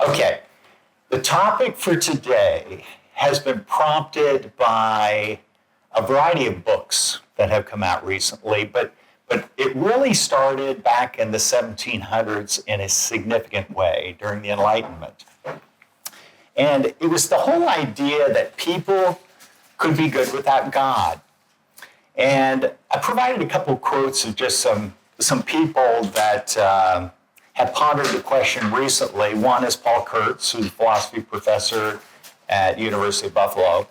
Okay, the topic for today has been prompted by a variety of books that have come out recently, but it really started back in the 1700s in a significant way during the Enlightenment. And it was the whole idea that people could be good without God. And I provided a couple of quotes of just some people that have pondered the question recently. One is Paul Kurtz, who's a philosophy professor at University of Buffalo.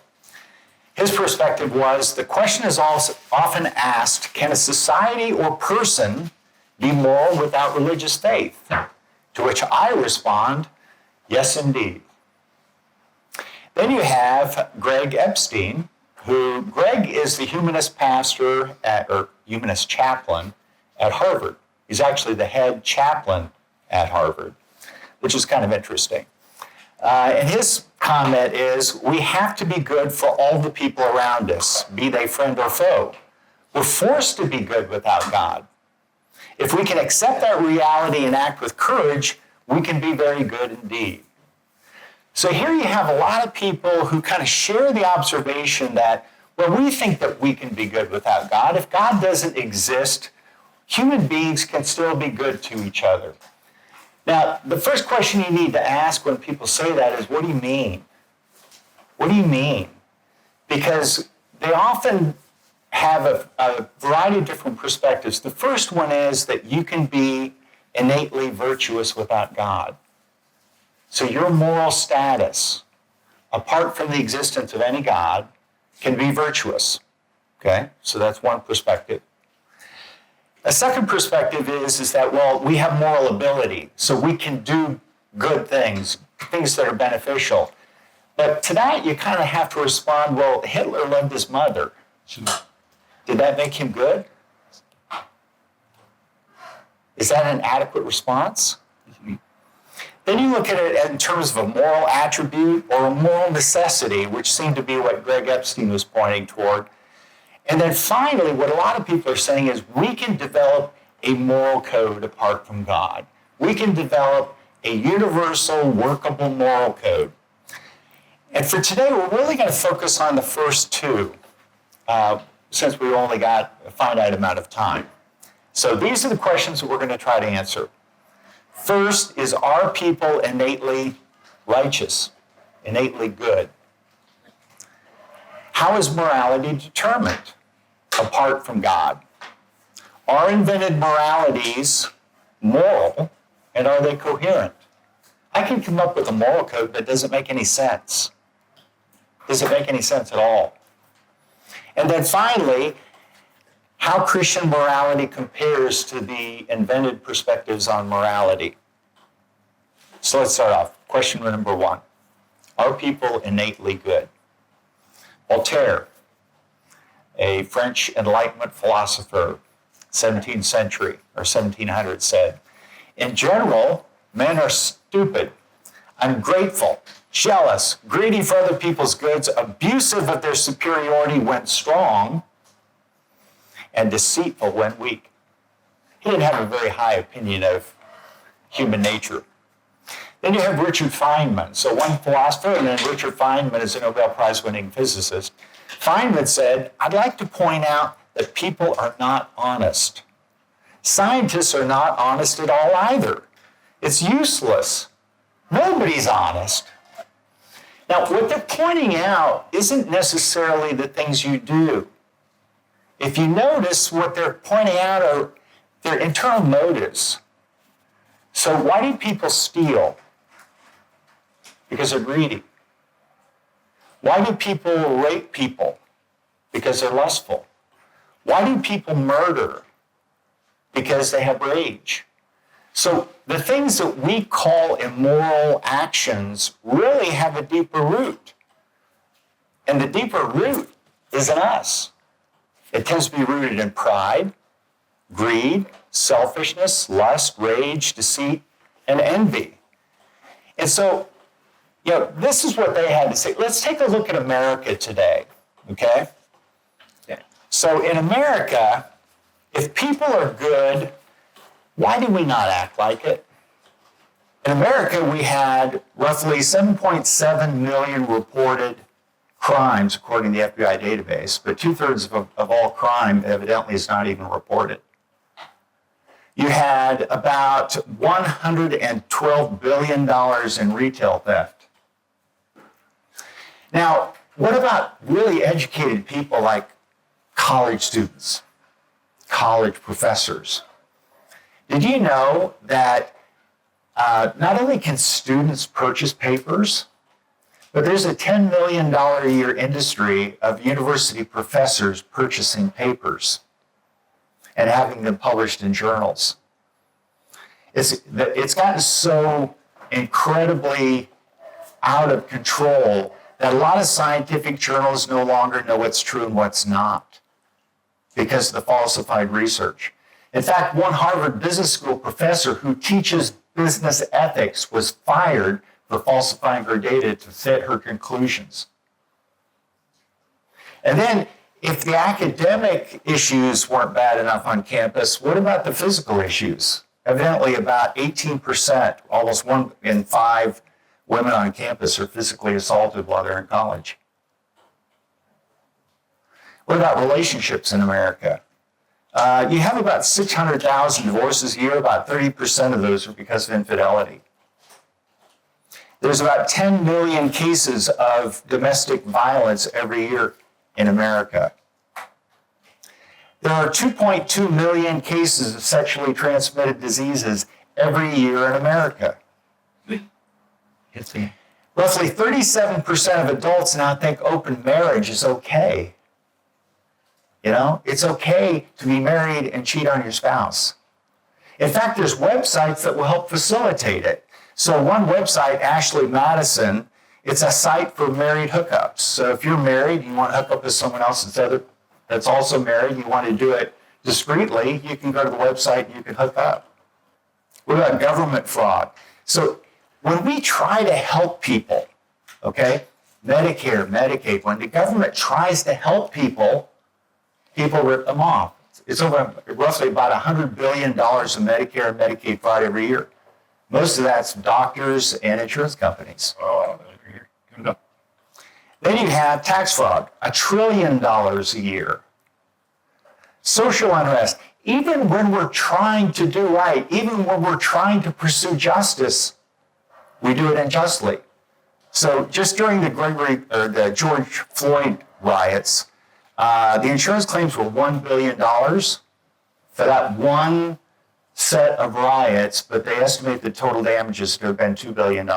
His perspective was, the question is also often asked, can a society or person be moral without religious faith? To which I respond, yes, indeed. Then you have Greg Epstein, Greg is the humanist pastor or humanist chaplain at Harvard. He's actually the head chaplain at Harvard, which is kind of interesting. And his comment is, we have to be good for all the people around us, be they friend or foe. We're forced to be good without God. If we can accept that reality and act with courage, we can be very good indeed. So here you have a lot of people who kind of share the observation that, well, we think that we can be good without God. If God doesn't exist, human beings can still be good to each other. Now, the first question you need to ask when people say that is, what do you mean? What do you mean? Because they often have a variety of different perspectives. The first one is that you can be innately virtuous without God. So your moral status, apart from the existence of any God, can be virtuous. Okay? So that's one perspective. A second perspective is that, well, we have moral ability, so we can do good things, things that are beneficial. But to that, you kind of have to respond, well, Hitler loved his mother. Did that make him good? Is that an adequate response? Then you look at it in terms of a moral attribute or a moral necessity, which seemed to be what Greg Epstein was pointing toward. And then finally, what a lot of people are saying is we can develop a moral code apart from God. We can develop a universal, workable moral code. And for today, we're really going to focus on the first two, since we've only got a finite amount of time. So these are the questions that we're going to try to answer. First is, are people innately righteous, innately good? How is morality determined apart from God? Are invented moralities moral, and are they coherent? I can come up with a moral code that doesn't make any sense. Does it make any sense at all? And then finally, how Christian morality compares to the invented perspectives on morality. So let's start off. Question number one. Are people innately good? Voltaire, a French Enlightenment philosopher, 17th century or 1700, said, in general, men are stupid, ungrateful, jealous, greedy for other people's goods, abusive of their superiority when strong, and deceitful when weak. He didn't have a very high opinion of human nature. Then you have Richard Feynman. So one philosopher, and then Richard Feynman is a Nobel Prize-winning physicist. Feynman said, I'd like to point out that people are not honest. Scientists are not honest at all either. It's useless. Nobody's honest. Now, what they're pointing out isn't necessarily the things you do. If you notice, what they're pointing out are their internal motives. So why do people steal? Because they're greedy. Why do people rape people? Because they're lustful. Why do people murder? Because they have rage. So the things that we call immoral actions really have a deeper root. And the deeper root is in us. It tends to be rooted in pride, greed, selfishness, lust, rage, deceit, and envy. And so, this is what they had to say. Let's take a look at America today, okay? Yeah. So in America, if people are good, why do we not act like it? In America, we had roughly 7.7 million reported crimes, according to the FBI database, but 2/3 of all crime evidently is not even reported. You had about $112 billion in retail theft. Now, what about really educated people like college students, college professors? Did you know that not only can students purchase papers, but there's a $10 million a year industry of university professors purchasing papers and having them published in journals. It's gotten so incredibly out of control that a lot of scientific journals no longer know what's true and what's not because of the falsified research. In fact, one Harvard Business School professor who teaches business ethics was fired for falsifying her data to fit her conclusions. And then, if the academic issues weren't bad enough on campus, what about the physical issues? Evidently, about 18%, almost 1 in 5 women on campus are physically assaulted while they're in college. What about relationships in America? You have about 600,000 divorces a year. About 30% of those are because of infidelity. There's about 10 million cases of domestic violence every year in America. There are 2.2 million cases of sexually transmitted diseases every year in America. Roughly 37% of adults now think open marriage is okay. You know, it's okay to be married and cheat on your spouse. In fact, there's websites that will help facilitate it. So one website, Ashley Madison, it's a site for married hookups. So if you're married, you want to hook up with someone else that's also married, you want to do it discreetly, you can go to the website and you can hook up. What about government fraud? So when we try to help people, okay, Medicare, Medicaid, when the government tries to help people rip them off. It's over roughly about $100 billion of Medicare and Medicaid fraud every year. Most of that's doctors and insurance companies. Then you have tax fraud, $1 trillion a year. Social unrest, even when we're trying to do right, even when we're trying to pursue justice, we do it unjustly. So just during the George Floyd riots, the insurance claims were $1 billion for that one set of riots, but they estimate the total damages to have been $2 billion.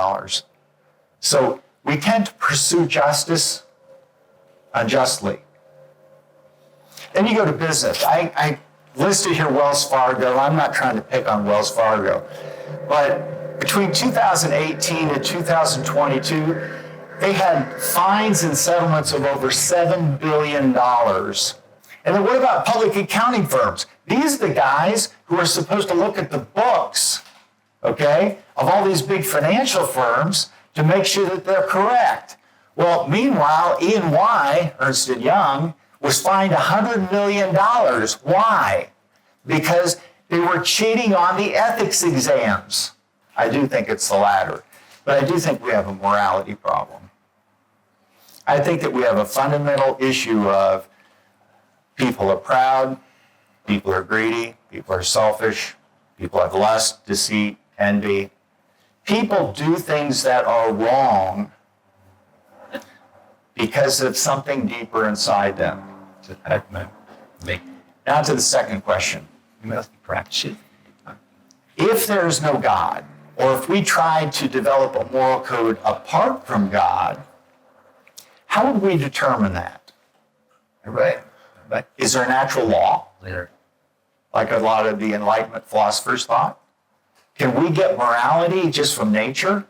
So we tend to pursue justice unjustly. Then you go to business. I listed here Wells Fargo. I'm not trying to pick on Wells Fargo, but between 2018 and 2022, they had fines and settlements of over $7 billion. And then what about public accounting firms? These are the guys who are supposed to look at the books, okay, of all these big financial firms to make sure that they're correct. Well, meanwhile, E&Y, Ernst & Young, was fined $100 million. Why? Because they were cheating on the ethics exams. I do think it's the latter, but I do think we have a morality problem. I think that we have a fundamental issue of people are proud, people are greedy, people are selfish, people have lust, deceit, envy. People do things that are wrong because of something deeper inside them. Now to the second question. If there is no God, or if we tried to develop a moral code apart from God, how would we determine that? Right. But is there a natural law? Like a lot of the Enlightenment philosophers thought? Can we get morality just from nature?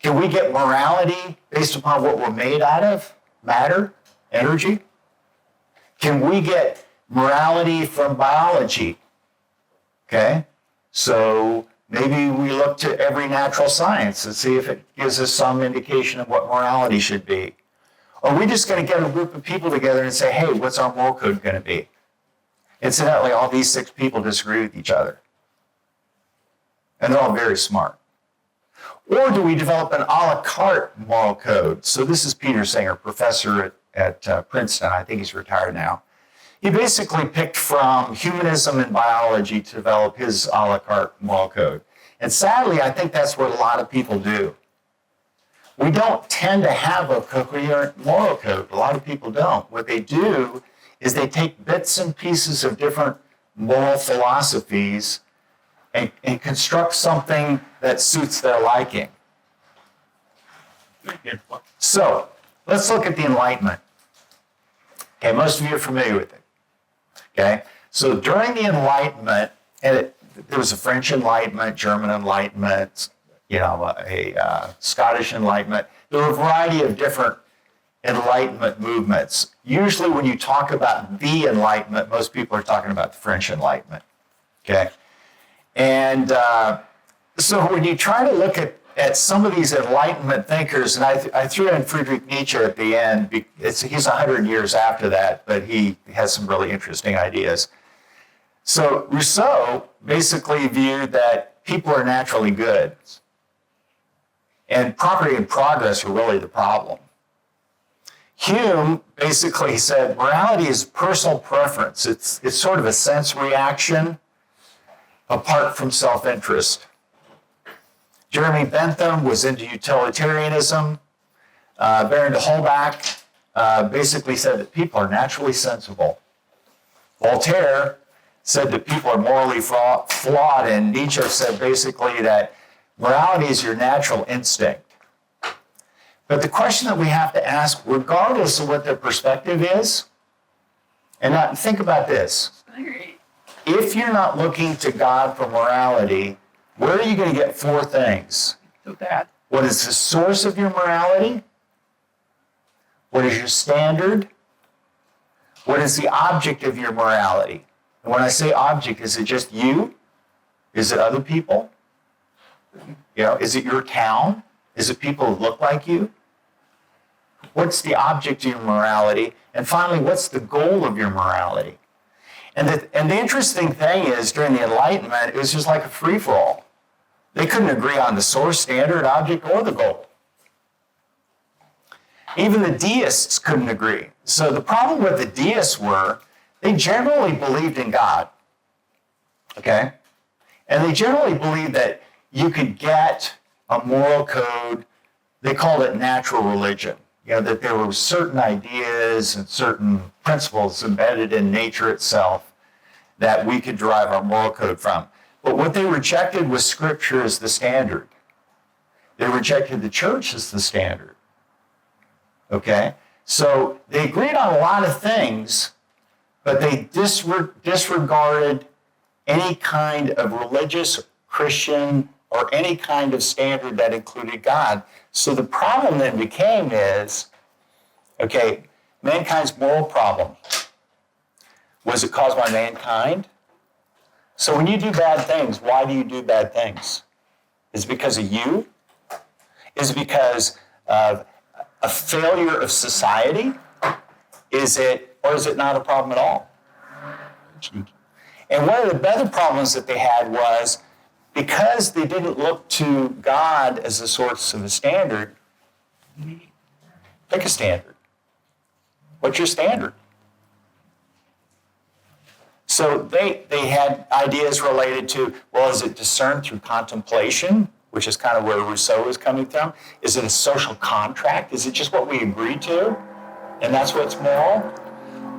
Can we get morality based upon what we're made out of? Matter? Energy? Can we get morality from biology? Okay? So maybe we look to every natural science and see if it gives us some indication of what morality should be. Or are we just going to get a group of people together and say, hey, what's our moral code going to be? Incidentally, all these 6 people disagree with each other. And they're all very smart. Or do we develop an a la carte moral code? So this is Peter Singer, professor at Princeton. I think he's retired now. He basically picked from humanism and biology to develop his a la carte moral code. And sadly, I think that's what a lot of people do. We don't tend to have a coherent moral code. A lot of people don't. What they do is they take bits and pieces of different moral philosophies and construct something that suits their liking. So let's look at the Enlightenment. Okay, most of you are familiar with it. Okay, so during the Enlightenment, and there was a French Enlightenment, German Enlightenment, a Scottish Enlightenment. There were a variety of different Enlightenment movements. Usually when you talk about the Enlightenment, most people are talking about the French Enlightenment. Okay, and so when you try to look at some of these Enlightenment thinkers, and I threw in Friedrich Nietzsche at the end. He's 100 years after that, but he has some really interesting ideas. So Rousseau basically viewed that people are naturally good, and property and progress are really the problem. Hume basically said morality is personal preference. It's sort of a sense reaction apart from self-interest. Jeremy Bentham was into utilitarianism. Baron de Holbach basically said that people are naturally sensible. Voltaire said that people are morally flawed, and Nietzsche said basically that morality is your natural instinct. But the question that we have to ask, regardless of what their perspective is, and now think about this. If you're not looking to God for morality, where are you going to get four things? What is the source of your morality? What is your standard? What is the object of your morality? And when I say object, is it just you? Is it other people? Is it your town? Is it people who look like you? What's the object of your morality? And finally, what's the goal of your morality? And the interesting thing is, during the Enlightenment, it was just like a free-for-all. They couldn't agree on the source, standard, object, or the goal. Even the deists couldn't agree. So the problem with the deists were, they generally believed in God. Okay? And they generally believed that you could get a moral code. They called it natural religion. That there were certain ideas and certain principles embedded in nature itself that we could derive our moral code from. But what they rejected was Scripture as the standard. They rejected the church as the standard. Okay? So they agreed on a lot of things, but they disregarded any kind of religious, Christian, or any kind of standard that included God. So the problem then became mankind's moral problem. Was it caused by mankind? So when you do bad things, why do you do bad things? Is it because of you? Is it because of a failure of society? Or is it not a problem at all? And one of the better problems that they had was, because they didn't look to God as the source of a standard, pick a standard. What's your standard? So they had ideas related to, is it discerned through contemplation, which is kind of where Rousseau is coming from? Is it a social contract? Is it just what we agree to, and that's what's moral?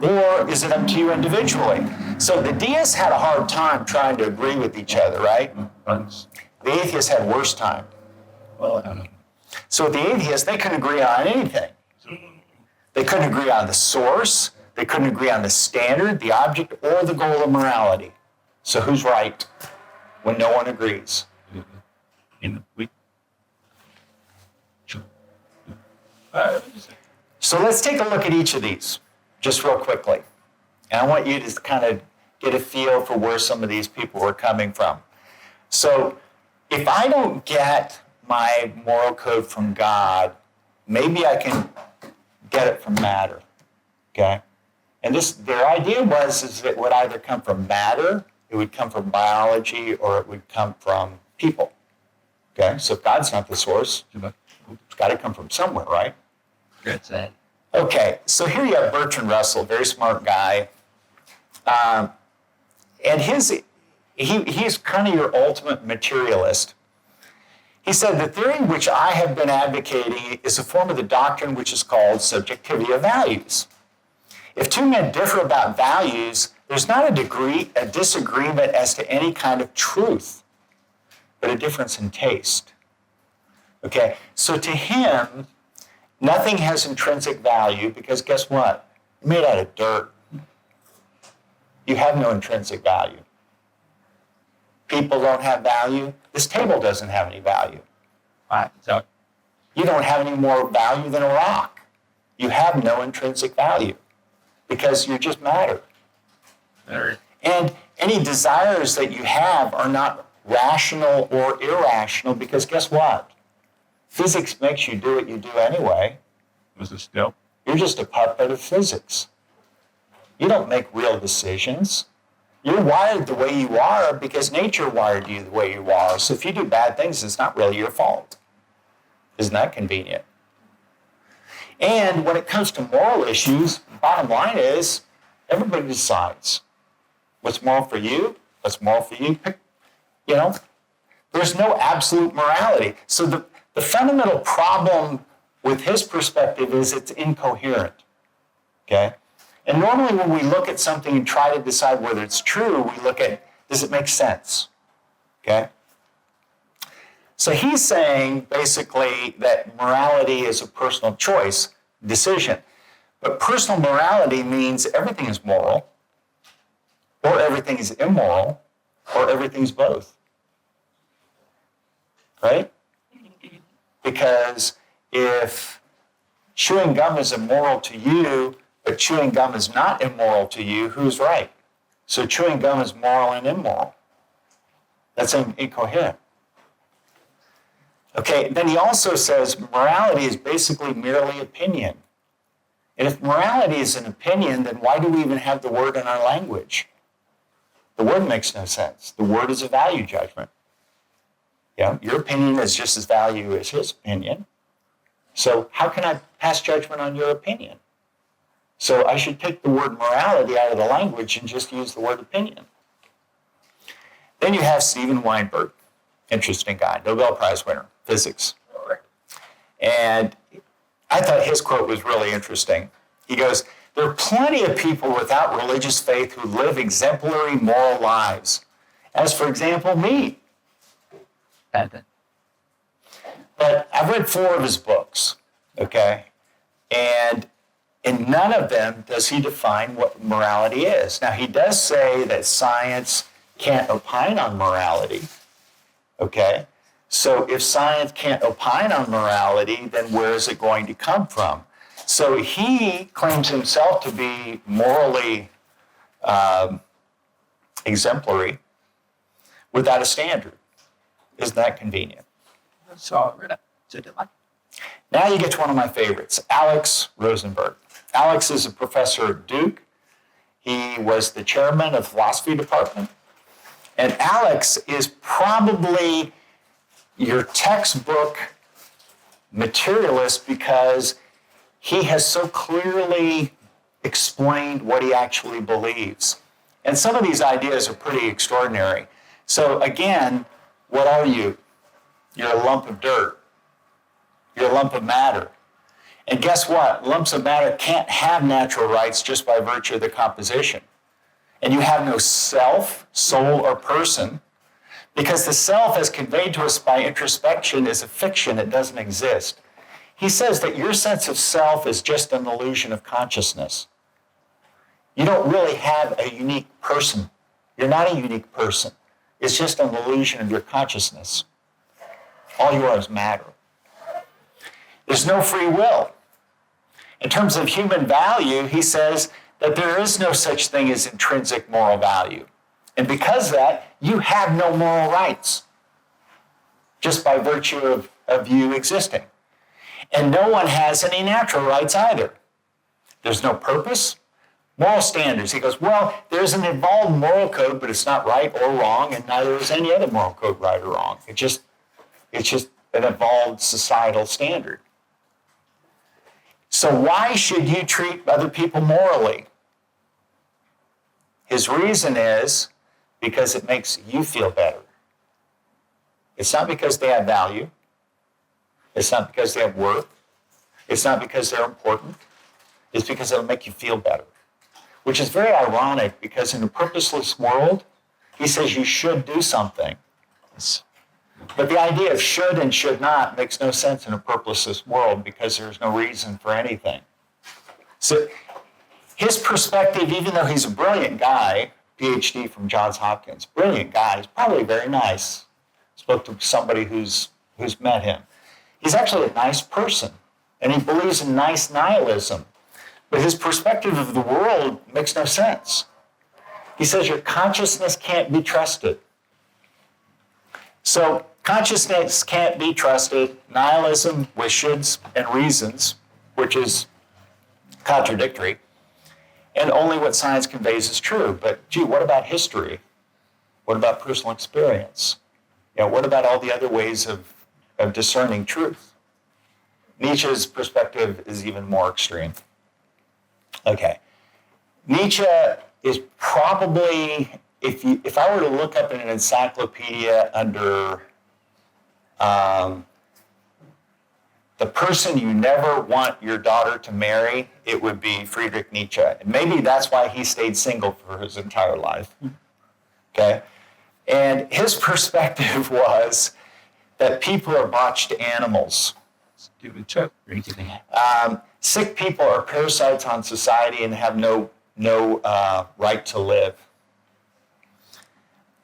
Or is it up to you individually? So the deists had a hard time trying to agree with each other, right? The atheists had a worse time. So the atheists, they couldn't agree on anything. They couldn't agree on the source. They couldn't agree on the standard, the object, or the goal of morality. So who's right when no one agrees? So let's take a look at each of these, just real quickly. And I want you to kind of get a feel for where some of these people were coming from. So if I don't get my moral code from God, maybe I can get it from matter, okay? And their idea is that it would either come from matter, it would come from biology, or it would come from people. Okay, so if God's not the source, it's got to come from somewhere, right? Good said. Okay, so here you have Bertrand Russell, very smart guy. And he's kind of your ultimate materialist. He said, the theory which I have been advocating is a form of the doctrine which is called subjectivity of values. If two men differ about values, there's not a disagreement as to any kind of truth, but a difference in taste. Okay, so to him, nothing has intrinsic value because guess what? You're made out of dirt. You have no intrinsic value. People don't have value. This table doesn't have any value. Right. So You don't have any more value than a rock. You have no intrinsic value because you're just matter. And any desires that you have are not rational or irrational because guess what? Physics makes you do what you do anyway. was it still? You're just a puppet of physics. You don't make real decisions. You're wired the way you are because nature wired you the way you are. So if you do bad things, it's not really your fault. Isn't that convenient? And when it comes to moral issues, bottom line is everybody decides what's moral for you, what's moral for you. You know, there's no absolute morality. So the fundamental problem with his perspective is it's incoherent. Okay? And normally when we look at something and try to decide whether it's true, we look at, does it make sense? Okay? So he's saying basically that morality is a personal choice, decision. But personal morality means everything is moral, or everything is immoral, or everything's both. Right? Because if chewing gum is immoral to you, but chewing gum is not immoral to you, who's right? So chewing gum is moral and immoral. That's incoherent. Okay, then he also says morality is basically merely opinion. And if morality is an opinion, then why do we even have the word in our language? The word makes no sense. The word is a value judgment. Yeah, your opinion is just as valuable as his opinion. So how can I pass judgment on your opinion? So I should take the word morality out of the language and just use the word opinion. Then you have Steven Weinberg, interesting guy, Nobel Prize winner, physics. And I thought his quote was really interesting. He goes, there are plenty of people without religious faith who live exemplary moral lives. As for example, me. But I've read 4 of his books, okay? And in none of them does he define what morality is. Now, he does say that science can't opine on morality, okay? So if science can't opine on morality, then where is it going to come from? So he claims himself to be morally exemplary without a standard. Isn't that convenient? Now you get to one of my favorites, Alex Rosenberg. Alex is a professor at Duke. He was the chairman of the philosophy department. And Alex is probably your textbook materialist because he has so clearly explained what he actually believes. And some of these ideas are pretty extraordinary. So again, what are you? You're a lump of dirt. You're a lump of matter. And guess what? Lumps of matter can't have natural rights just by virtue of the composition. And you have no self, soul, or person, because the self, as conveyed to us by introspection, is a fiction. It doesn't exist. He says that your sense of self is just an illusion of consciousness. You don't really have a unique person. You're not a unique person. It's just an illusion of your consciousness. All you are is matter. There's no free will. In terms of human value, he says that there is no such thing as intrinsic moral value. And because of that, you have no moral rights, just by virtue of you existing. And no one has any natural rights either. There's no purpose, Moral standards. He goes, well, there's an evolved moral code, but it's not right or wrong, and neither is any other moral code right or wrong. It's just an evolved societal standard. So why should you treat other people morally? His reason is because it makes you feel better. It's not because they have value. It's not because they have worth. It's not because they're important. It's because it'll make you feel better. Which is very ironic because in a purposeless world, he says you should do something. But the idea of should and should not makes no sense in a purposeless world because there's no reason for anything. So his perspective, even though he's a brilliant guy, PhD from Johns Hopkins, brilliant guy, he's probably very nice. Spoke to somebody who's met him. He's actually a nice person, and he believes in nice nihilism. But his perspective of the world makes no sense. He says your consciousness can't be trusted. So consciousness can't be trusted. Nihilism with shoulds and reasons, which is contradictory. And only what science conveys is true. But gee, what about history? What about personal experience? What about all the other ways of discerning truth? Nietzsche's perspective is even more extreme. Okay. Nietzsche is probably, if I were to look up in an encyclopedia under the person you never want your daughter to marry, it would be Friedrich Nietzsche. And maybe that's why he stayed single for his entire life. Okay? And his perspective was that people are botched animals. Stupid choke. Sick people are parasites on society and have no right to live.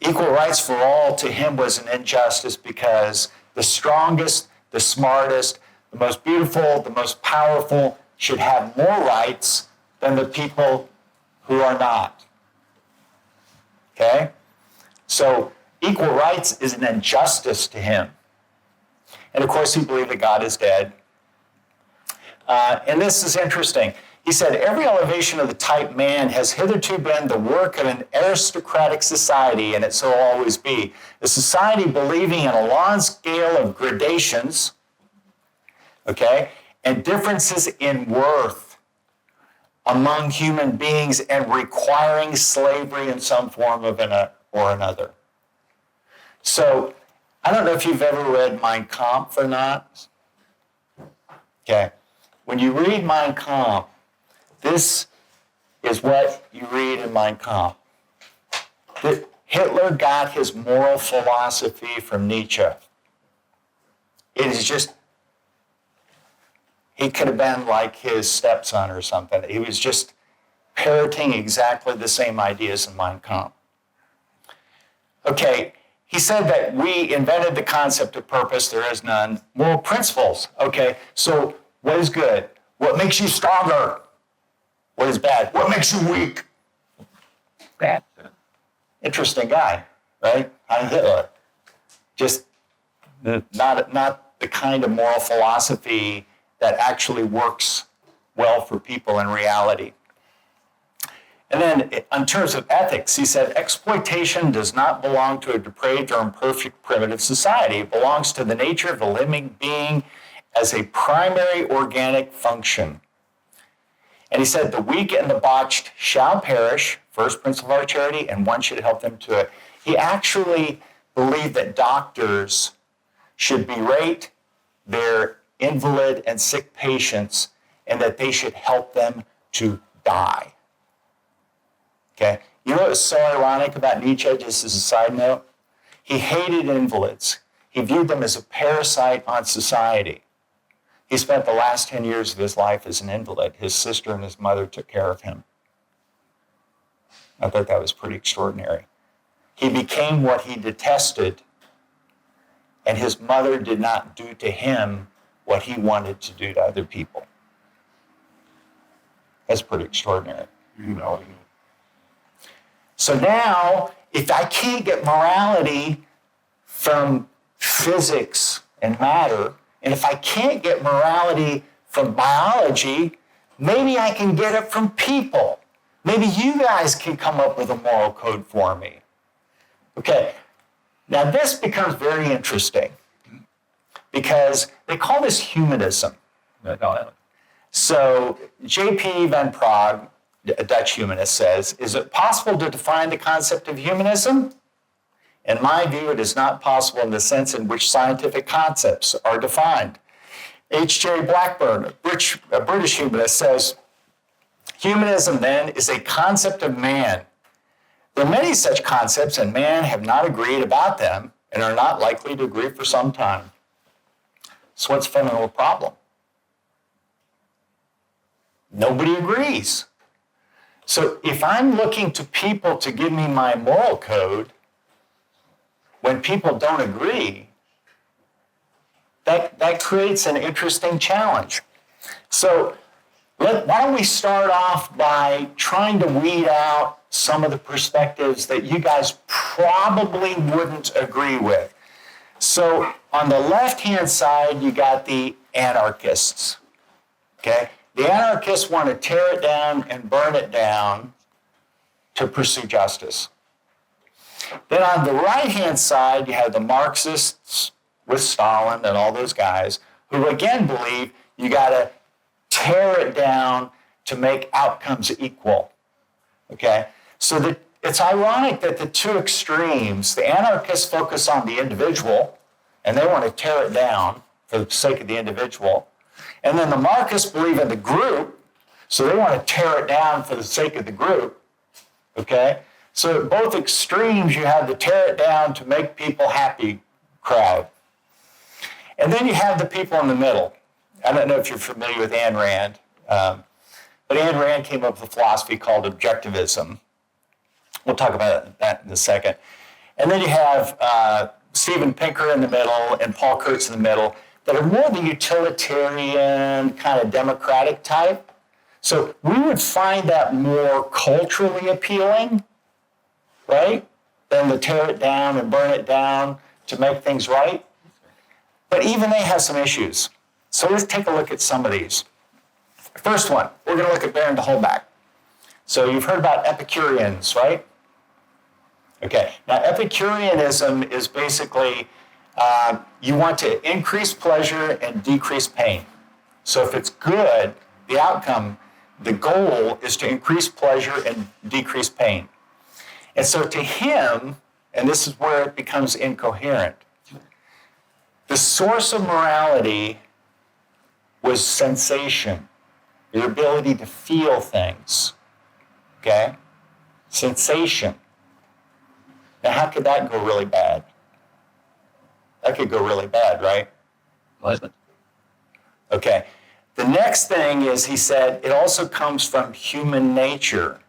Equal rights for all to him was an injustice because the strongest, the smartest, the most beautiful, the most powerful should have more rights than the people who are not. Okay? So equal rights is an injustice to him. And of course, he believed that God is dead. And this is interesting. He said, every elevation of the type man has hitherto been the work of an aristocratic society, and it so will always be. A society believing in a long scale of gradations, okay, and differences in worth among human beings and requiring slavery in some form of or another. So, I don't know if you've ever read Mein Kampf or not. Okay. When you read Mein Kampf, this is what you read in Mein Kampf. That Hitler got his moral philosophy from Nietzsche. It is just, he could have been like his stepson or something. He was just parroting exactly the same ideas in Mein Kampf. Okay. He said that we invented the concept of purpose. There is none. Moral principles. Okay, so what is good? What makes you stronger? What is bad? What makes you weak? Bad. Interesting guy, right? Heil Hitler. Just not the kind of moral philosophy that actually works well for people in reality. And then in terms of ethics, he said, exploitation does not belong to a depraved or imperfect primitive society. It belongs to the nature of a living being as a primary organic function. And he said, the weak and the botched shall perish, first principle of our charity, and one should help them to it. He actually believed that doctors should berate their invalid and sick patients and that they should help them to die. Okay, you know what's so ironic about Nietzsche, just as a side note? He hated invalids. He viewed them as a parasite on society. He spent the last 10 years of his life as an invalid. His sister and his mother took care of him. I thought that was pretty extraordinary. He became what he detested, and his mother did not do to him what he wanted to do to other people. That's pretty extraordinary. So now, if I can't get morality from physics and matter, and if I can't get morality from biology, maybe I can get it from people. maybe you guys can come up with a moral code for me. Okay, now this becomes very interesting because they call this humanism. So J.P. van Praag, a Dutch humanist, says, is it possible to define the concept of humanism? In my view, it is not possible in the sense in which scientific concepts are defined. H.J. Blackburn, a British humanist, says, humanism, then, is a concept of man. There are many such concepts, and man have not agreed about them and are not likely to agree for some time. So what's the fundamental problem? Nobody agrees. So if I'm looking to people to give me my moral code, when people don't agree, that creates an interesting challenge. So why don't we start off by trying to weed out some of the perspectives that you guys probably wouldn't agree with. So on the left-hand side, you got the anarchists, okay? The anarchists want to tear it down and burn it down to pursue justice. Then on the right-hand side, you have the Marxists with Stalin and all those guys who again believe you got to tear it down to make outcomes equal, okay? So that it's ironic that the two extremes, the anarchists focus on the individual and they want to tear it down for the sake of the individual. And then the Marxists believe in the group, so they want to tear it down for the sake of the group, okay? So at both extremes, you have the tear it down to make people happy crowd. And then you have the people in the middle. I don't know if you're familiar with Ayn Rand, but Ayn Rand came up with a philosophy called objectivism. We'll talk about that in a second. And then you have Steven Pinker in the middle and Paul Kurtz in the middle that are more the utilitarian, kind of democratic type. So we would find that more culturally appealing, right? Than the tear it down and burn it down to make things right. But even they have some issues. So let's take a look at some of these. First one, we're going to look at Baron de Holbach. So you've heard about Epicureans, right? Okay, now Epicureanism is basically you want to increase pleasure and decrease pain. So if it's good, the outcome, the goal is to increase pleasure and decrease pain. And so to him, and this is where it becomes incoherent, the source of morality was sensation, your ability to feel things, okay? Sensation. Now, how could that go really bad? That could go really bad, right? What? Okay. The next thing is, he said, it also comes from human nature.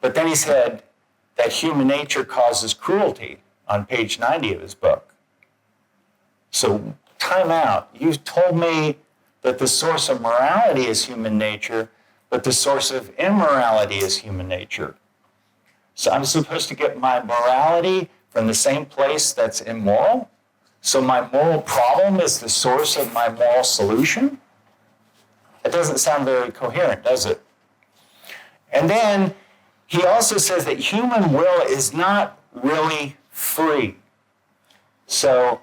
But then he said that human nature causes cruelty on page 90 of his book. So, time out. You've told me that the source of morality is human nature, but the source of immorality is human nature. So I'm supposed to get my morality from the same place that's immoral? So my moral problem is the source of my moral solution? That doesn't sound very coherent, does it? And then he also says that human will is not really free. So,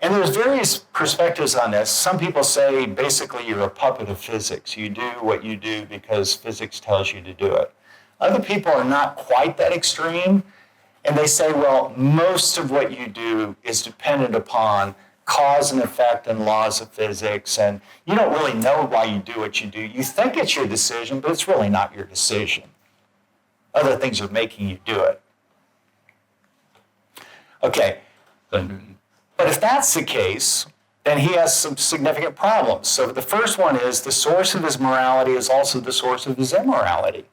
and there's various perspectives on this. Some people say basically you're a puppet of physics. You do what you do because physics tells you to do it. Other people are not quite that extreme, and they say, well, most of what you do is dependent upon cause and effect and laws of physics, and you don't really know why you do what you do. You think it's your decision, but it's really not your decision. Other things are making you do it. Okay, but if that's the case, then he has some significant problems. So the first one is the source of his morality is also the source of his immorality.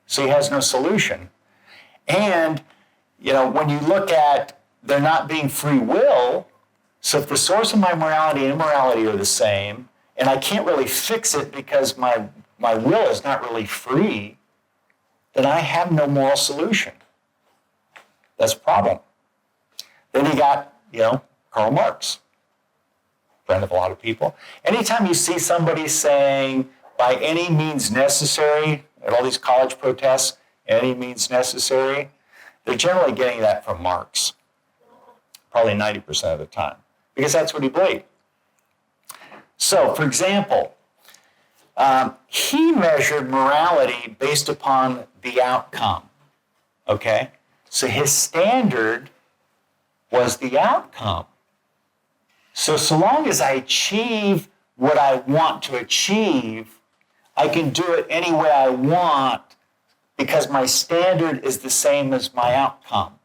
So he has no solution. And, when you look at there not being free will, so if the source of my morality and immorality are the same, and I can't really fix it because my will is not really free, then I have no moral solution. That's a problem. Then you got, Karl Marx, friend of a lot of people. Anytime you see somebody saying, by any means necessary, at all these college protests, any means necessary, they're generally getting that from Marx, probably 90% of the time, because that's what he believed. So, for example, he measured morality based upon the outcome, okay? So his standard was the outcome. So long as I achieve what I want to achieve, I can do it any way I want because my standard is the same as my outcome.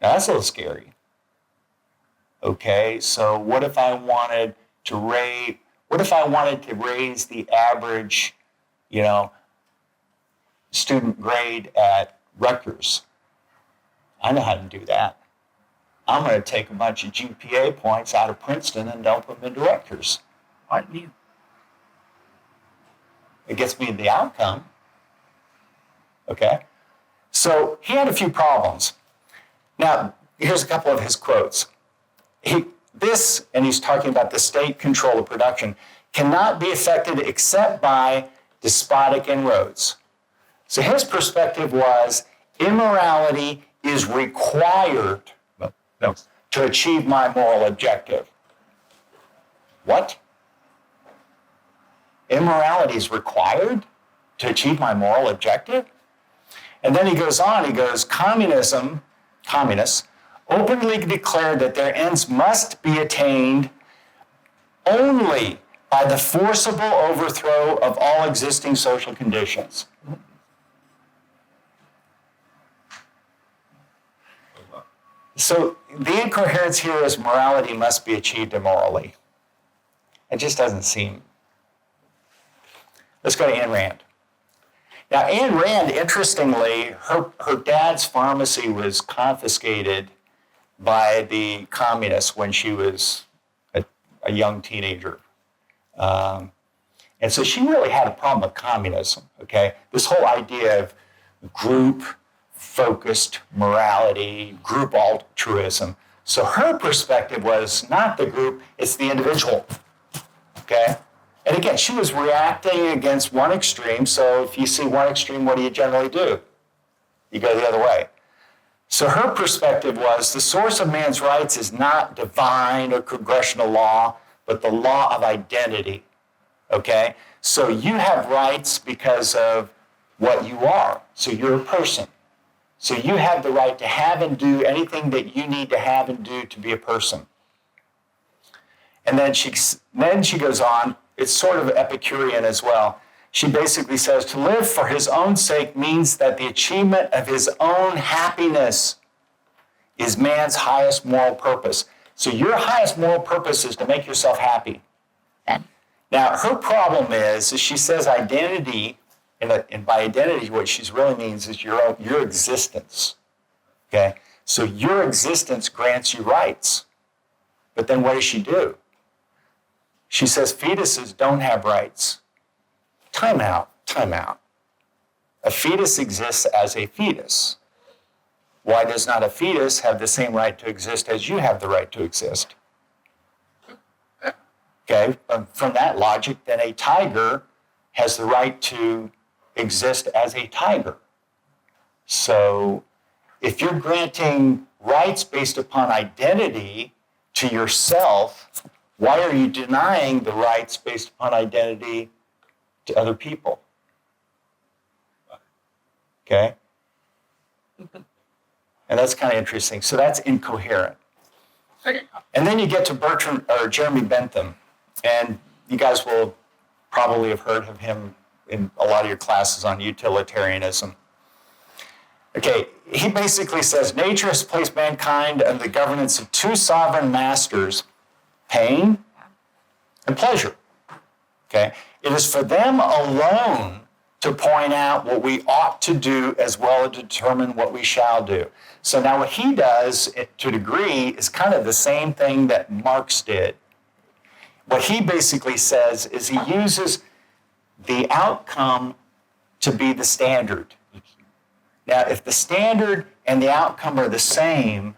Now, that's a little scary. Okay, so what if I wanted to raise the average, student grade at Rutgers? I know how to do that. I'm going to take a bunch of GPA points out of Princeton and dump them into Rutgers. Aren't you? It gets me the outcome. Okay? So he had a few problems. Now, here's a couple of his quotes. And he's talking about the state control of production, cannot be affected except by despotic inroads. So his perspective was immorality is required to achieve my moral objective. What? Immorality is required to achieve my moral objective? And then he goes on, communists openly declared that their ends must be attained only by the forcible overthrow of all existing social conditions. So the incoherence here is morality must be achieved immorally. It just doesn't seem. Let's go to Ayn Rand. Now, Ayn Rand, interestingly, her dad's pharmacy was confiscated by the communists when she was a young teenager. And so she really had a problem with communism, okay? This whole idea of group-focused morality, group altruism. So her perspective was not the group, it's the individual, okay? And again, she was reacting against one extreme. So if you see one extreme, what do you generally do? You go the other way. So her perspective was the source of man's rights is not divine or congressional law, but the law of identity, okay? So you have rights because of what you are. So you're a person. So you have the right to have and do anything that you need to have and do to be a person. And then she goes on, it's sort of Epicurean as well. She basically says, to live for his own sake means that the achievement of his own happiness is man's highest moral purpose. So your highest moral purpose is to make yourself happy. Now, her problem is she says identity, and by identity, what she really means is your existence. Okay? So your existence grants you rights. But then what does she do? She says fetuses don't have rights. Time out. A fetus exists as a fetus. Why does not a fetus have the same right to exist as you have the right to exist? Okay, from that logic, then a tiger has the right to exist as a tiger. So if you're granting rights based upon identity to yourself, why are you denying the rights based upon identity to other people? Okay? And that's kind of interesting. So that's incoherent. And then you get to Jeremy Bentham. And you guys will probably have heard of him in a lot of your classes on utilitarianism. Okay, he basically says nature has placed mankind under the governance of two sovereign masters, pain and pleasure. Okay, it is for them alone to point out what we ought to do as well as determine what we shall do. So now what he does, to a degree, is kind of the same thing that Marx did. What he basically says is he uses the outcome to be the standard. Now, if the standard and the outcome are the same,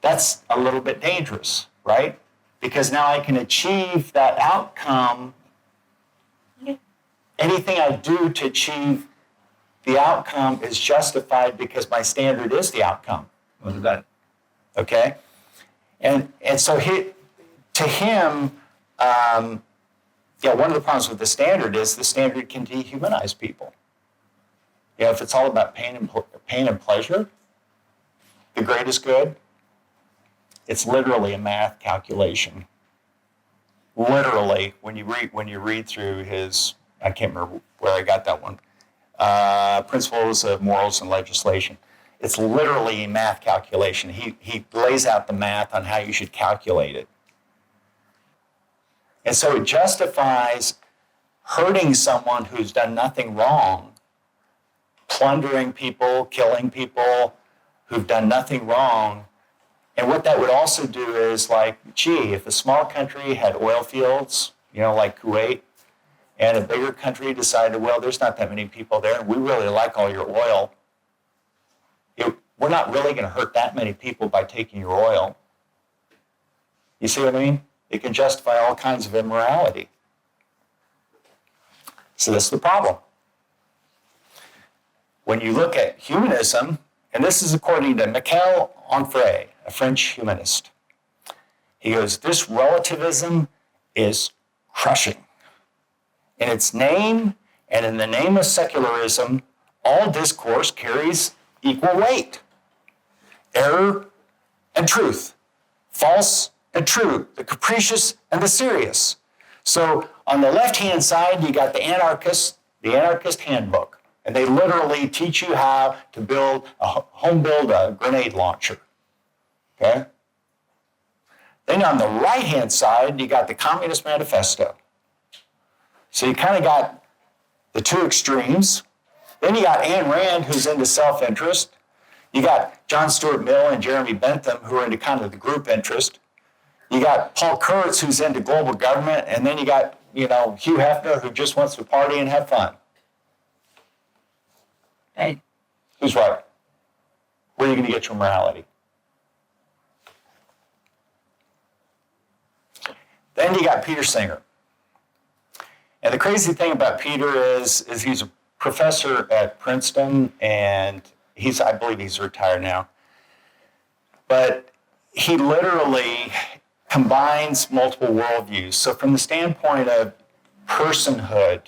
that's a little bit dangerous, right? Because now I can achieve that outcome anything I do to achieve the outcome is justified because my standard is the outcome. What about it? Okay? And so to him, one of the problems with the standard is the standard can dehumanize people. If it's all about pain and pleasure, the greatest good, it's literally a math calculation. Literally, when you read through his, I can't remember where I got that one, Principles of Morals and Legislation. It's literally a math calculation. He lays out the math on how you should calculate it. And so it justifies hurting someone who's done nothing wrong, plundering people, killing people who've done nothing wrong. And what that would also do is if a small country had oil fields, like Kuwait, and a bigger country decided, well, there's not that many people there, and we really like all your oil, we're not really going to hurt that many people by taking your oil. You see what I mean? It can justify all kinds of immorality. So that's the problem. When you look at humanism, and this is according to Michel Onfray, a French humanist, he goes, this relativism is crushing. In its name and in the name of secularism, all discourse carries equal weight. Error and truth, false and true, the capricious and the serious. So on the left-hand side, you got the anarchist handbook. And they literally teach you how to build a grenade launcher. Okay? Then on the right-hand side, you got the Communist Manifesto. So you kind of got the two extremes. Then you got Ayn Rand, who's into self-interest. You got John Stuart Mill and Jeremy Bentham, who are into kind of the group interest. You got Paul Kurtz, who's into global government. And then you got, Hugh Hefner, who just wants to party and have fun. Hey, Who's right? Where are you going to get your morality? Then you got Peter Singer. And the crazy thing about Peter is he's a professor at Princeton, and I believe he's retired now. But he literally combines multiple worldviews. So from the standpoint of personhood,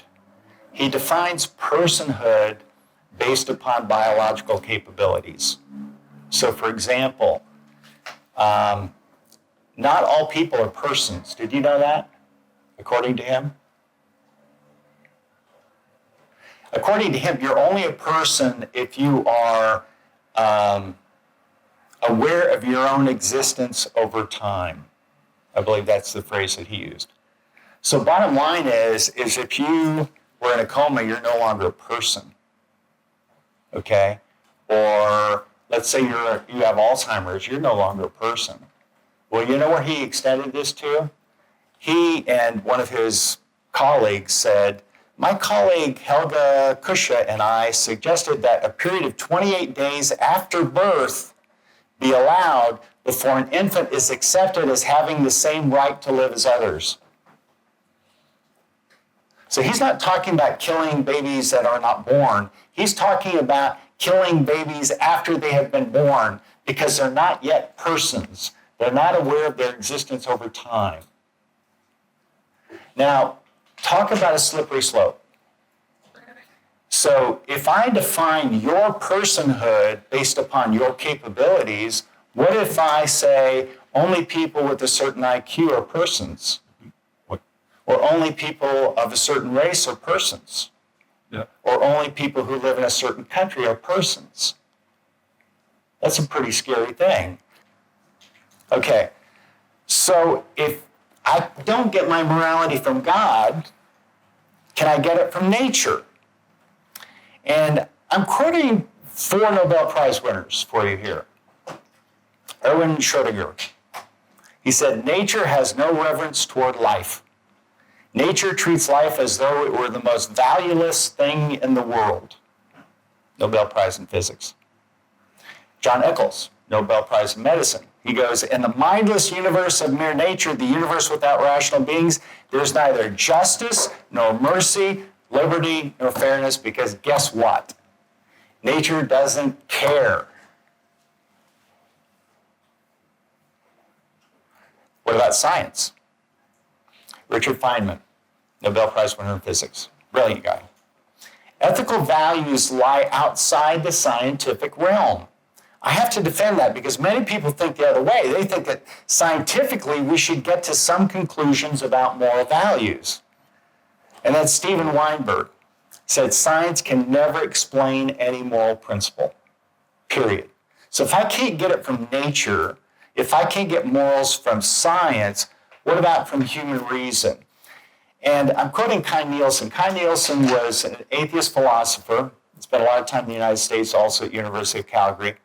he defines personhood based upon biological capabilities. So for example, not all people are persons. Did you know that? According to him? According to him, you're only a person if you are aware of your own existence over time. I believe that's the phrase that he used. So bottom line is if you were in a coma, you're no longer a person. Okay? Or let's say you have Alzheimer's, you're no longer a person. Well, you know where he extended this to? He and one of his colleagues said, my colleague Helga Kusha and I suggested that a period of 28 days after birth be allowed before an infant is accepted as having the same right to live as others. So he's not talking about killing babies that are not born. He's talking about killing babies after they have been born because they're not yet persons. They're not aware of their existence over time. Now, talk about a slippery slope. So if I define your personhood based upon your capabilities, what if I say only people with a certain IQ are persons? Or only people of a certain race are persons? yeah. Or only people who live in a certain country are persons? That's a pretty scary thing. Okay, so if I don't get my morality from God, can I get it from nature? And I'm quoting 4 Nobel Prize winners for you here. Erwin Schrödinger. He said, nature has no reverence toward life. Nature treats life as though it were the most valueless thing in the world. Nobel Prize in Physics. John Eccles, Nobel Prize in Medicine. He goes, in the mindless universe of mere nature, the universe without rational beings, there's neither justice, nor mercy, liberty nor fairness, because guess what? Nature doesn't care. What about science? Richard Feynman, Nobel Prize winner in physics. Brilliant guy. Ethical values lie outside the scientific realm. I have to defend that because many people think the other way. They think that scientifically we should get to some conclusions about moral values. And then Steven Weinberg said science can never explain any moral principle, period. So if I can't get it from nature, if I can't get morals from science, what about from human reason? And I'm quoting Kai Nielsen. Kai Nielsen was an atheist philosopher. He spent a lot of time in the United States, also at University of Calgary.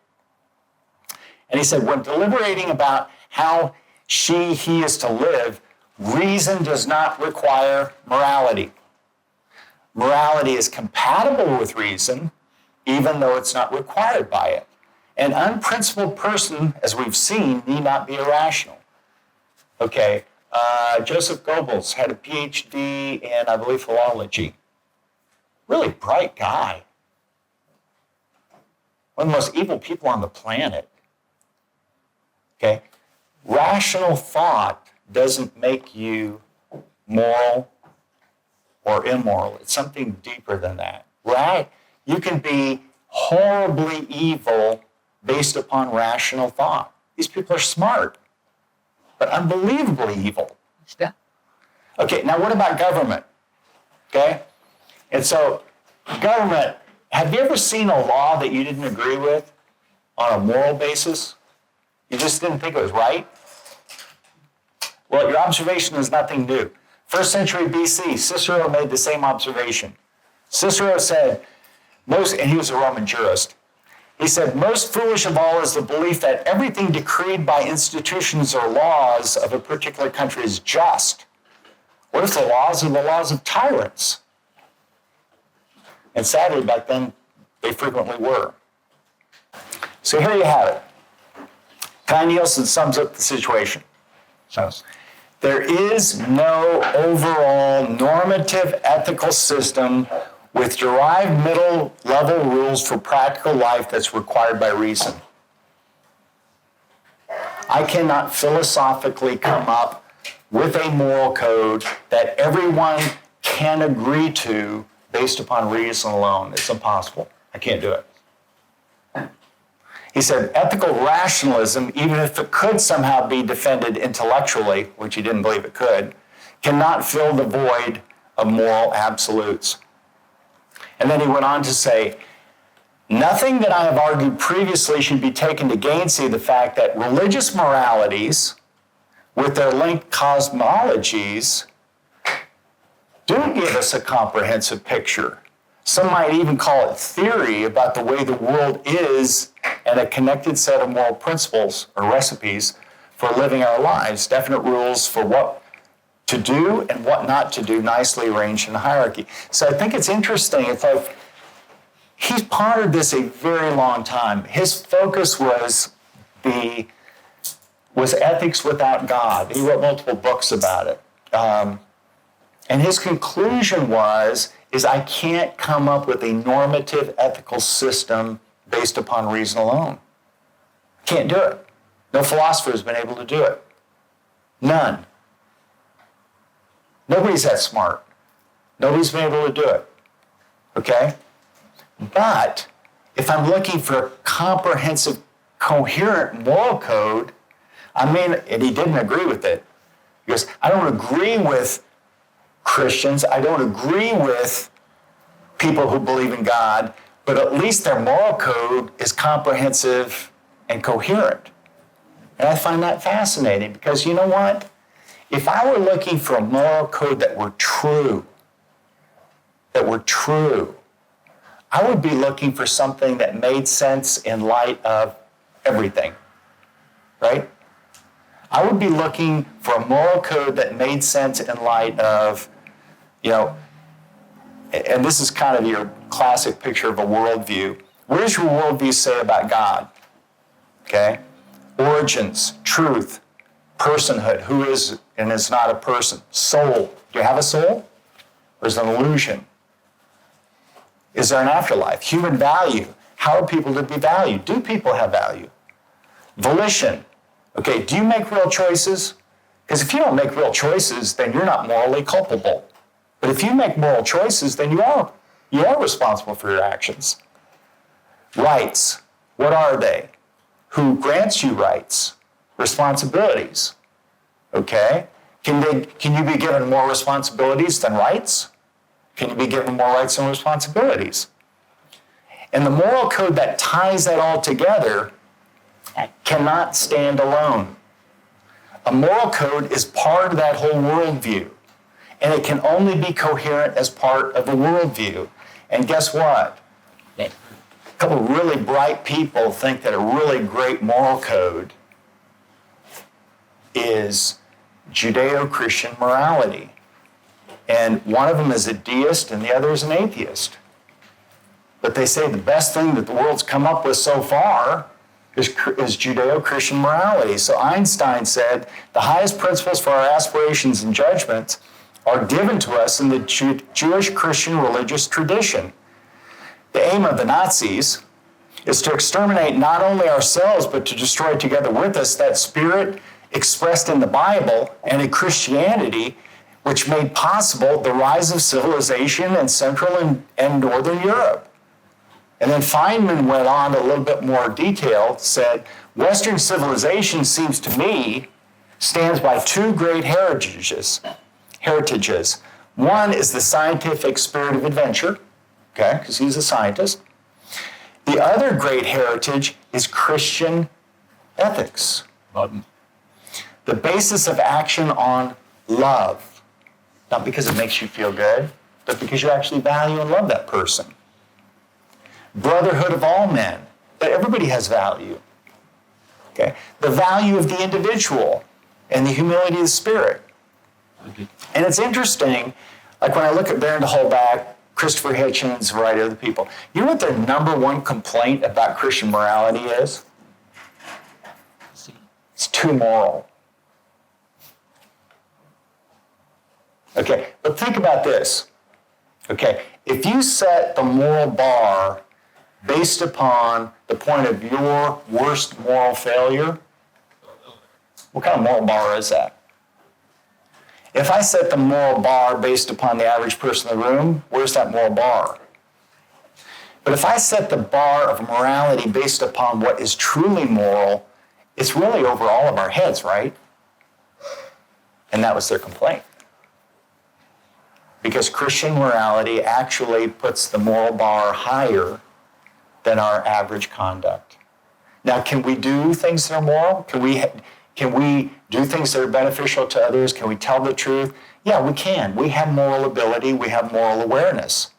And he said, when deliberating about how he is to live, reason does not require morality. Morality is compatible with reason, even though it's not required by it. An unprincipled person, as we've seen, need not be irrational. Okay, Joseph Goebbels had a PhD in, I believe, philology. Really bright guy. One of the most evil people on the planet. Okay, rational thought doesn't make you moral or immoral. It's something deeper than that, right? You can be horribly evil based upon rational thought. These people are smart, but unbelievably evil. Okay, now what about government? Okay, and so government, have you ever seen a law that you didn't agree with on a moral basis? You just didn't think it was right? Well, your observation is nothing new. First century BC, Cicero made the same observation. Cicero said, and he was a Roman jurist, he said, most foolish of all is the belief that everything decreed by institutions or laws of a particular country is just. What if the laws are the laws of tyrants? And sadly, back then, they frequently were. So here you have it. Kai Nielsen sums up the situation. There is no overall normative ethical system with derived middle-level rules for practical life that's required by reason. I cannot philosophically come up with a moral code that everyone can agree to based upon reason alone. It's impossible. I can't do it. He said, ethical rationalism, even if it could somehow be defended intellectually, which he didn't believe it could, cannot fill the void of moral absolutes. And then he went on to say, nothing that I have argued previously should be taken to gainsay the fact that religious moralities, with their linked cosmologies, do give us a comprehensive picture. Some might even call it theory about the way the world is and a connected set of moral principles or recipes for living our lives, definite rules for what to do and what not to do, nicely arranged in a hierarchy. So I think it's interesting. It's like he's pondered this a very long time. His focus was ethics without God. He wrote multiple books about it. And his conclusion is I can't come up with a normative ethical system based upon reason alone. Can't do it. No philosopher has been able to do it. None. Nobody's that smart. Nobody's been able to do it. Okay? But if I'm looking for a comprehensive, coherent moral code, and he didn't agree with it. He goes, I don't agree with Christians. I don't agree with people who believe in God, but at least their moral code is comprehensive and coherent. And I find that fascinating because you know what? If I were looking for a moral code that were true, I would be looking for something that made sense in light of everything, right? I would be looking for a moral code that made sense in light of, and this is kind of your classic picture of a worldview. What does your worldview say about God? Okay? Origins, truth, personhood, who is and is not a person, soul. Do you have a soul? Or is it an illusion? Is there an afterlife? Human value. How are people to be valued? Do people have value? Volition. Okay, do you make real choices? Because if you don't make real choices, then you're not morally culpable. But if you make moral choices, then you are responsible for your actions. Rights. What are they? Who grants you rights? Responsibilities. Okay? Can you be given more responsibilities than rights? Can you be given more rights than responsibilities? And the moral code that ties that all together cannot stand alone. A moral code is part of that whole worldview. And it can only be coherent as part of a worldview. And guess what? A couple of really bright people think that a really great moral code is Judeo-Christian morality. And one of them is a deist and the other is an atheist. But they say the best thing that the world's come up with so far is Judeo-Christian morality. So Einstein said the highest principles for our aspirations and judgments are given to us in the Jewish Christian religious tradition. The aim of the Nazis is to exterminate not only ourselves, but to destroy together with us that spirit expressed in the Bible and in Christianity, which made possible the rise of civilization in Central and Northern Europe. And then Feynman went on a little bit more detailed, said, Western civilization seems to me stands by two great heritages. One is the scientific spirit of adventure, okay, because he's a scientist. The other great heritage is Christian ethics. The basis of action on love. Not because it makes you feel good, but because you actually value and love that person. Brotherhood of all men, that everybody has value. Okay? The value of the individual and the humility of the spirit. And it's interesting, like when I look at Baron de Holbach, Christopher Hitchens, a variety of other people, you know what their number one complaint about Christian morality is? It's too moral. Okay, but think about this. Okay, if you set the moral bar based upon the point of your worst moral failure, what kind of moral bar is that? If I set the moral bar based upon the average person in the room, where's that moral bar? But if I set the bar of morality based upon what is truly moral, it's really over all of our heads, right? And that was their complaint. Because Christian morality actually puts the moral bar higher than our average conduct. Now, can we do things that are moral? Can we do things that are beneficial to others? Can we tell the truth? Yeah, we can. We have moral ability. We have moral awareness.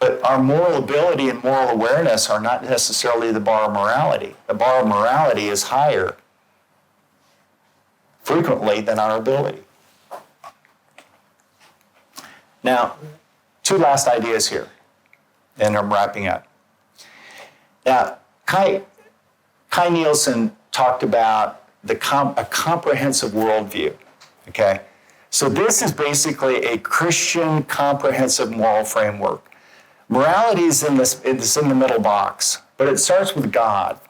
But our moral ability and moral awareness are not necessarily the bar of morality. The bar of morality is higher frequently than our ability. Now, two last ideas here, and I'm wrapping up. Now, Kai Nielsen talked about a comprehensive worldview, okay? So this is basically a Christian comprehensive moral framework. Morality is in the middle box, but it starts with God,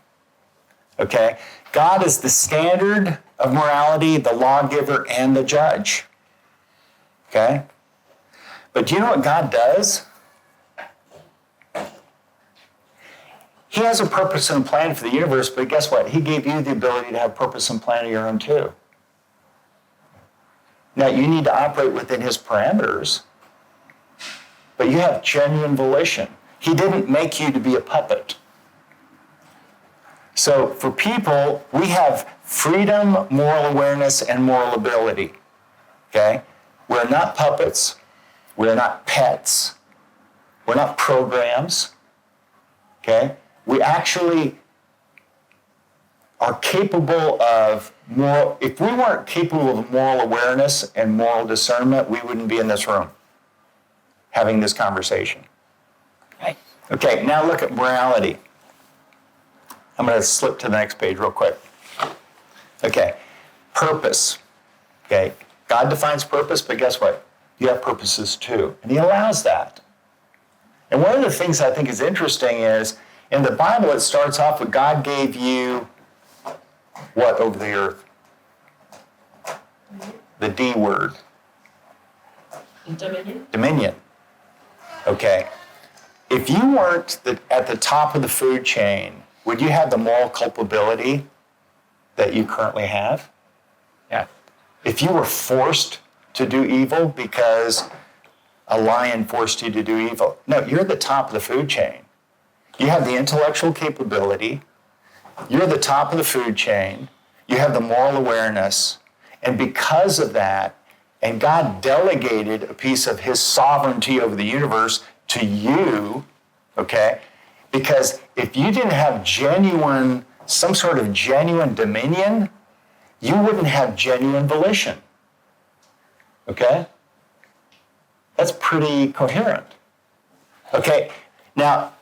okay? God is the standard of morality, the lawgiver, and the judge, okay? But do you know what God does? He has a purpose and plan for the universe, but guess what? He gave you the ability to have purpose and plan of your own too. Now, you need to operate within his parameters, but you have genuine volition. He didn't make you to be a puppet. So for people, we have freedom, moral awareness, and moral ability, okay? We're not puppets. We're not pets. We're not programs, okay? We actually are capable of moral, if we weren't capable of moral awareness and moral discernment, we wouldn't be in this room having this conversation. Right. Okay, now look at morality. I'm going to slip to the next page real quick. Okay, purpose. Okay, God defines purpose, but guess what? You have purposes too, and he allows that. And one of the things I think is interesting is in the Bible, it starts off with God gave you what over the earth? The D word. Dominion. Dominion. Okay. If you weren't at the top of the food chain, would you have the moral culpability that you currently have? Yeah. If you were forced to do evil because a lion forced you to do evil, no, you're at the top of the food chain. You have the intellectual capability. You're at the top of the food chain. You have the moral awareness. And because of that, and God delegated a piece of his sovereignty over the universe to you, okay? Because if you didn't have some sort of genuine dominion, you wouldn't have genuine volition, okay? That's pretty coherent. Okay, now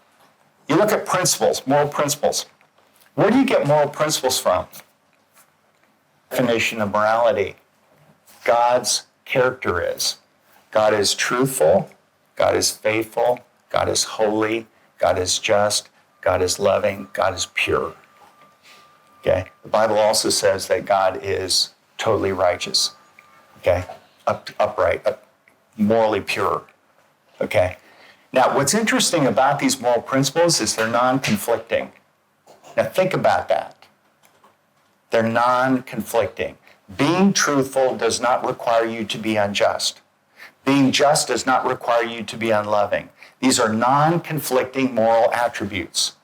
you look at principles, moral principles. Where do you get moral principles from? Definition of morality. God's character is. God is truthful, God is faithful, God is holy, God is just, God is loving, God is pure. Okay? The Bible also says that God is totally righteous. Okay? Upright, morally pure. Okay? Now, what's interesting about these moral principles is they're non-conflicting. Now, think about that. They're non-conflicting. Being truthful does not require you to be unjust. Being just does not require you to be unloving. These are non-conflicting moral attributes.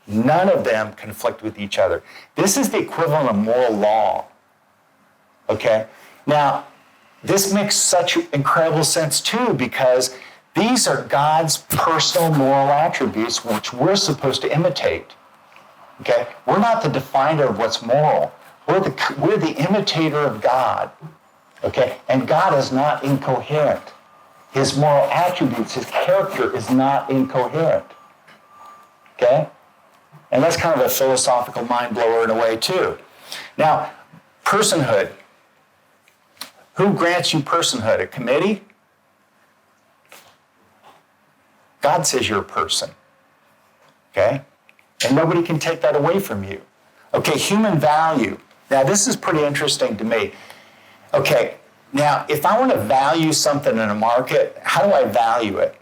None of them conflict with each other. This is the equivalent of moral law. Okay? Now, this makes such incredible sense too, because these are God's personal moral attributes which we're supposed to imitate. Okay? We're not the definer of what's moral. We're the imitator of God. Okay? And God is not incoherent. His moral attributes, his character is not incoherent. Okay? And that's kind of a philosophical mind blower in a way too. Now, personhood. Who grants you personhood? A committee? God says you're a person. Okay? And nobody can take that away from you. Okay, human value. Now, this is pretty interesting to me. Okay, now, if I want to value something in a market, how do I value it?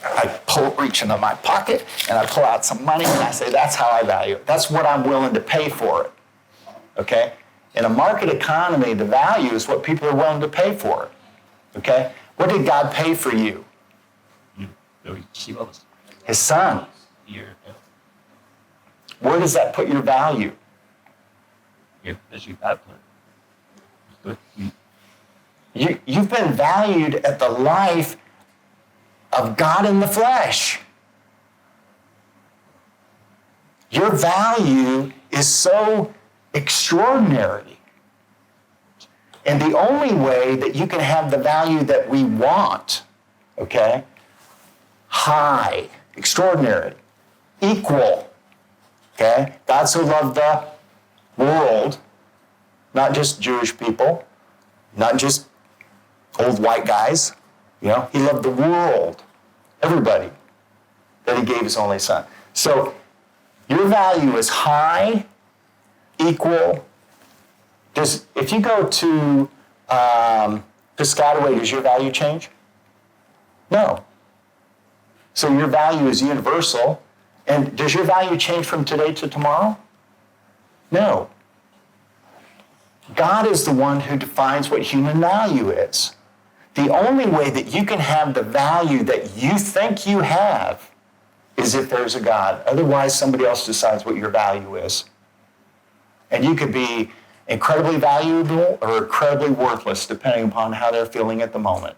I reach into my pocket, and I pull out some money, and I say, that's how I value it. That's what I'm willing to pay for it. Okay? In a market economy, the value is what people are willing to pay for it. Okay? What did God pay for you? His son. Where does that put your value? You've been valued at the life of God in the flesh. Your value is so extraordinary. And the only way that you can have the value that we want, okay, high, extraordinary, equal, okay? God so loved the world, not just Jewish people, not just old white guys, you know, he loved the world, everybody, that he gave his only son. So your value is high, equal. If you go to Piscataway, does your value change? No. So your value is universal. And does your value change from today to tomorrow? No. God is the one who defines what human value is. The only way that you can have the value that you think you have is if there's a God. Otherwise, somebody else decides what your value is. And you could be incredibly valuable or incredibly worthless, depending upon how they're feeling at the moment.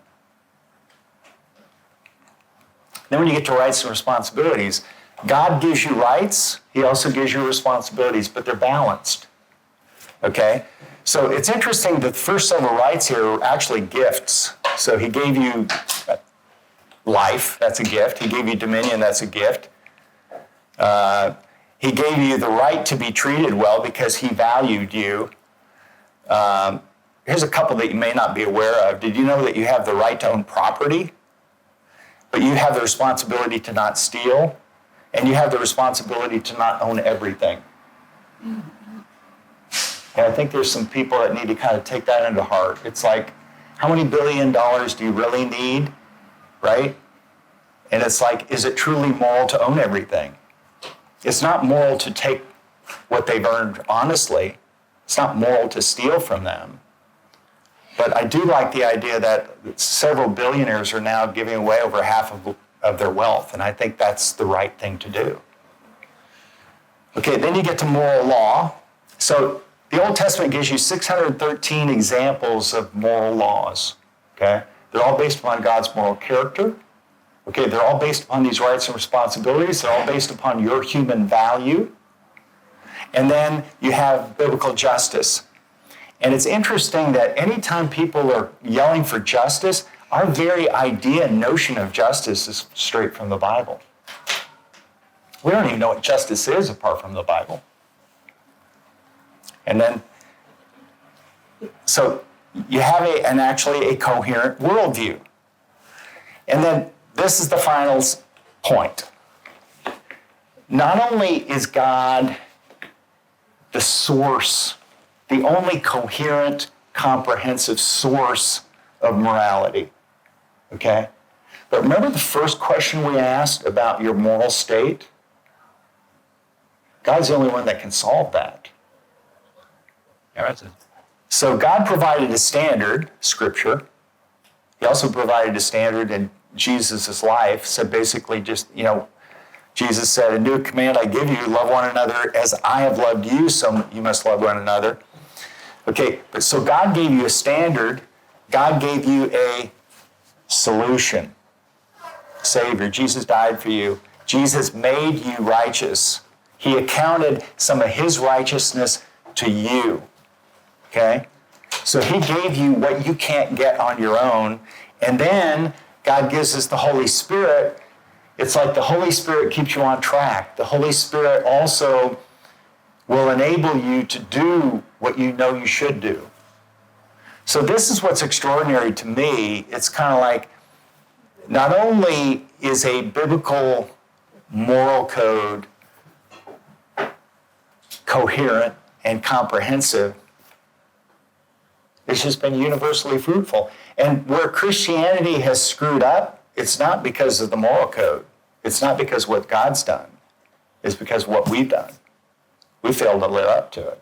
Then when you get to rights and responsibilities, God gives you rights, he also gives you responsibilities, but they're balanced. Okay? So it's interesting that the first several rights here are actually gifts. So he gave you life, that's a gift. He gave you dominion, that's a gift. He gave you the right to be treated well because he valued you. Here's a couple that you may not be aware of. Did you know that you have the right to own property? but you have the responsibility to not steal, and you have the responsibility to not own everything. And I think there's some people that need to kind of take that into heart. It's like, how many $1 billion do you really need, right? And it's like, is it truly moral to own everything? It's not moral to take what they've earned honestly. It's not moral to steal from them. But I do like the idea that several billionaires are now giving away over half of their wealth, and I think that's the right thing to do. Okay, then you get to moral law. So the Old Testament gives you 613 examples of moral laws, okay? They're all based upon God's moral character. Okay, they're all based upon these rights and responsibilities. They're all based upon your human value. And then you have biblical justice. And it's interesting that anytime people are yelling for justice, our very idea and notion of justice is straight from the Bible. We don't even know what justice is apart from the Bible. And then, so you have actually a coherent worldview. And then this is the final point. Not only is God the source, the only coherent, comprehensive source of morality, okay? But remember the first question we asked about your moral state? God's the only one that can solve that. Yeah, that's it. So God provided a standard, Scripture. He also provided a standard in Jesus' life. So basically just, Jesus said, a new command I give you, love one another as I have loved you, so you must love one another. Okay, but so God gave you a standard. God gave you a solution. Savior, Jesus died for you. Jesus made you righteous. He accounted some of his righteousness to you. Okay? So he gave you what you can't get on your own. And then God gives us the Holy Spirit. It's like the Holy Spirit keeps you on track. The Holy Spirit also will enable you to do what you know you should do. So this is what's extraordinary to me. It's kind of like, not only is a biblical moral code coherent and comprehensive, it's just been universally fruitful. And where Christianity has screwed up, it's not because of the moral code. It's not because of what God's done. It's because of what we've done. We failed to live up to it.